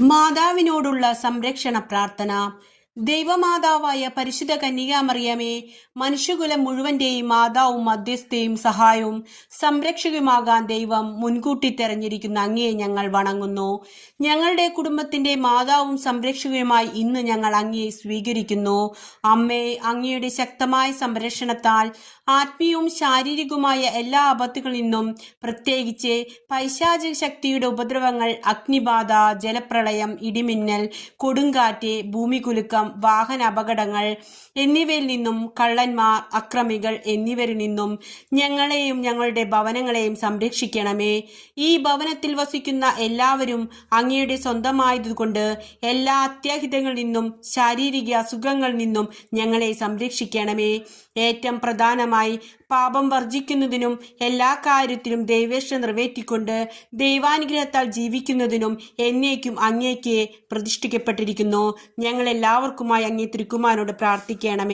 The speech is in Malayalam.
മാതാവിനോടുള്ള സംരക്ഷണ പ്രാർത്ഥന. ദൈവമാതാവായ പരിശുദ്ധ കന്യകാമറിയമേ, മനുഷ്യകുലം മുഴുവന്റെയും മാതാവും മധ്യസ്ഥയും സഹായവും സംരക്ഷകയുമാകാൻ ദൈവം മുൻകൂട്ടി തെരഞ്ഞിരിക്കുന്ന അങ്ങയെ ഞങ്ങൾ വണങ്ങുന്നു. ഞങ്ങളുടെ കുടുംബത്തിന്റെ മാതാവും സംരക്ഷകയുമായി ഇന്ന് ഞങ്ങൾ അങ്ങയെ സ്വീകരിക്കുന്നു. അമ്മേ, അങ്ങയുടെ ശക്തമായ സംരക്ഷണത്താൽ ആത്മീയവും ശാരീരികവുമായ എല്ലാ ആപത്തുകളിൽ നിന്നും, പ്രത്യേകിച്ച് പൈശാചിക ശക്തിയുടെ ഉപദ്രവങ്ങൾ, അഗ്നിബാധ, ജലപ്രളയം, ഇടിമിന്നൽ, കൊടുങ്കാറ്റ്, ഭൂമികുലുക്കം, വാഹന അപകടങ്ങൾ എന്നിവയിൽ നിന്നും, കള്ളന്മാർ, അക്രമികൾ എന്നിവരിൽ നിന്നും ഞങ്ങളെയും ഞങ്ങളുടെ ഭവനങ്ങളെയും സംരക്ഷിക്കണമേ. ഈ ഭവനത്തിൽ വസിക്കുന്ന എല്ലാവരും അങ്ങയുടെ സ്വന്തമായതുകൊണ്ട് എല്ലാ അത്യാഹിതങ്ങളിൽ നിന്നും ശാരീരിക അസുഖങ്ങളിൽ നിന്നും ഞങ്ങളെ സംരക്ഷിക്കണമേ. ഏറ്റവും പ്രധാനമായി പാപം വർജിക്കുന്നതിനും എല്ലാ കാര്യത്തിലും ദൈവേഷ്ട നിറവേറ്റിക്കൊണ്ട് ദൈവാനുഗ്രഹത്താൽ ജീവിക്കുന്നതിനും എന്നേക്കും അങ്ങേക്ക് പ്രതിഷ്ഠിക്കപ്പെട്ടിരിക്കുന്നു. ഞങ്ങൾ എല്ലാവർക്കുമായി അങ്ങേ തിരുക്കുമാരനോട് പ്രാർത്ഥിക്കണമേ.